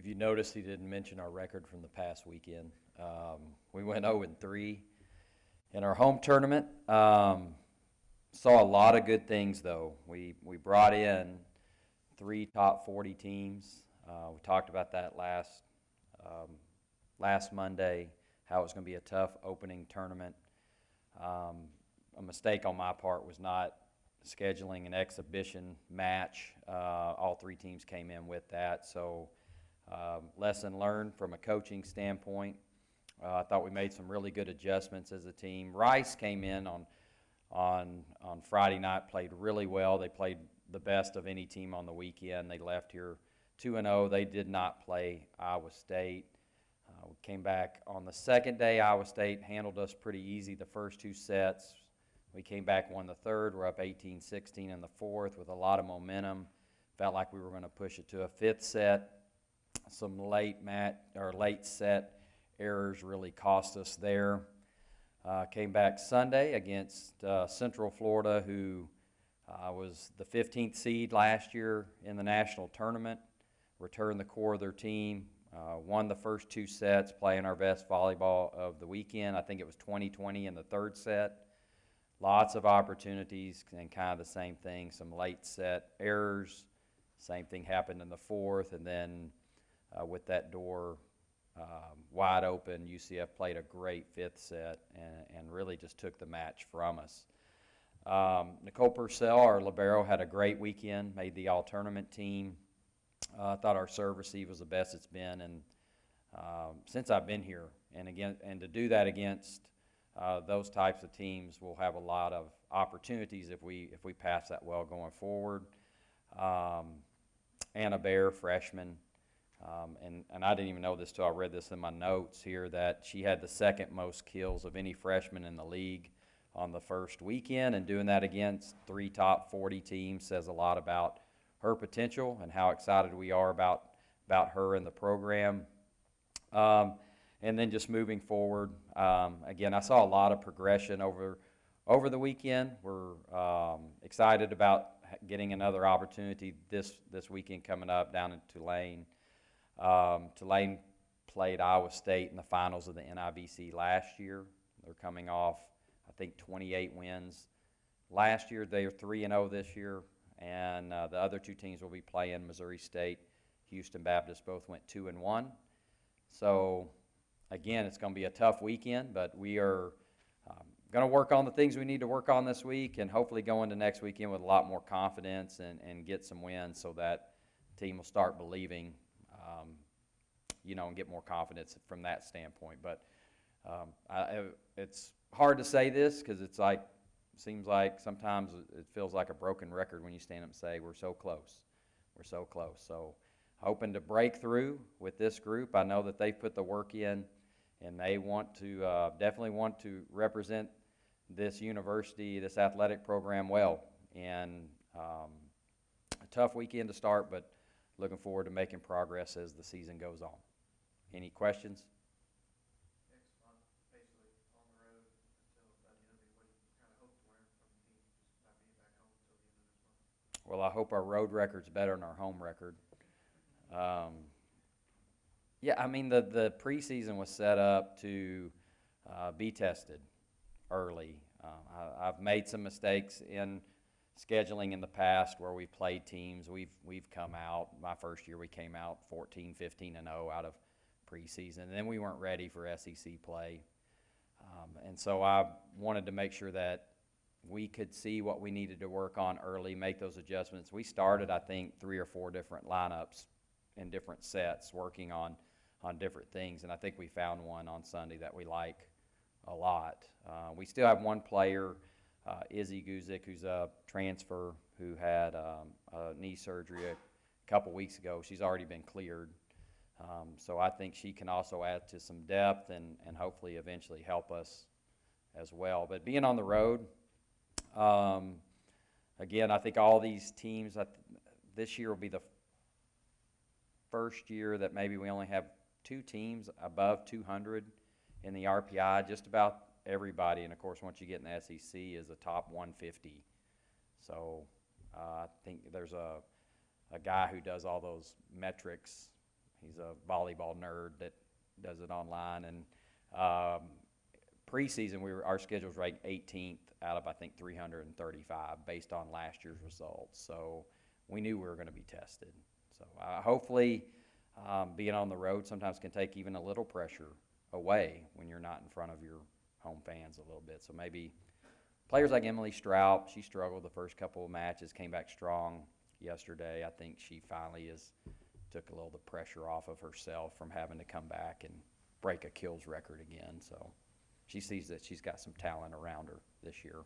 If you notice, he didn't mention our record from the past weekend. We went 0-3 in our home tournament. Saw a lot of good things, though. We brought in 3 top 40 teams. We talked about that last Monday, how it was going to be a tough opening tournament. A mistake on my part was not scheduling an exhibition match. All 3 teams came in with that, so lesson learned from a coaching standpoint. I thought we made some really good adjustments as a team. Rice came in on Friday night, played really well. They played the best of any team on the weekend. They left here 2-0. They did not play Iowa State. We came back on the second day. Iowa State handled us pretty easy the first 2 sets. We came back, won the third. We're up 18-16 in the fourth with a lot of momentum. Felt like we were going to push it to a 5th set. Some late set errors really cost us there. Came back Sunday against Central Florida, who was the 15th seed last year in the national tournament. Returned the core of their team. Won the first 2 sets, playing our best volleyball of the weekend. I think it was 20-20 in the third set. Lots of opportunities and kind of the same thing, some late set errors. Same thing happened in the fourth, and then with that door wide open, UCF played a great 5th set and really just took the match from us. Nicole Purcell, our libero, had a great weekend, made the all-tournament team. I thought our serve receive was the best it's been since I've been here. And to do that against those types of teams, we'll have a lot of opportunities if we pass that well going forward. Anna Bear, freshman, and I didn't even know this till I read this in my notes here, that she had the 2nd most kills of any freshman in the league on the first weekend, and doing that against 3 top 40 teams says a lot about her potential and how excited we are about her and the program. And then just moving forward, again, I saw a lot of progression over the weekend. We're excited about getting another opportunity this weekend coming up down in Tulane. Tulane played Iowa State in the finals of the NIVC last year. They're coming off, I think, 28 wins last year. They are 3-0 this year. And the other 2 teams will be playing Missouri State, Houston Baptist. Both went 2-1. So, again, it's going to be a tough weekend, but we are going to work on the things we need to work on this week and hopefully go into next weekend with a lot more confidence and get some wins so that the team will start believing, and get more confidence from that standpoint. But it's hard to say this because seems like sometimes it feels like a broken record when you stand up and say, we're so close. We're so close. So hoping to break through with this group. I know that they've put the work in, and they want to definitely want to represent this university, this athletic program well. And a tough weekend to start, but looking forward to making progress as the season goes on. Any questions? Well, I hope our road record's better than our home record. Yeah, I mean, the preseason was set up to be tested early. I've made some mistakes in scheduling in the past where we played teams. We've come out, my first year we came out 14-15-0 out of preseason, and then we weren't ready for SEC play. And so I wanted to make sure that we could see what we needed to work on early, make those adjustments. We started, I think, 3 or 4 different lineups in different sets, working on different things, and I think we found one on Sunday that we like a lot. We still have one player, Izzy Guzik, who's a transfer who had a knee surgery a couple weeks ago. She's already been cleared. So I think she can also add to some depth and hopefully eventually help us as well. But being on the road, again, I think all these teams, this year will be the first year that maybe we only have 2 teams above 200 in the RPI. Just about everybody, and of course once you get in the SEC, is a top 150. So I think there's a guy who does all those metrics He's a volleyball nerd that does it online. And preseason, our schedule was ranked 18th out of, I think, 335 based on last year's results. So we knew we were going to be tested. So hopefully being on the road sometimes can take even a little pressure away when you're not in front of your home fans a little bit. So maybe players like Emily Strout, she struggled the first couple of matches, came back strong yesterday. I think she finally took a little of the pressure off of herself from having to come back and break a kills record again. So she sees that she's got some talent around her this year.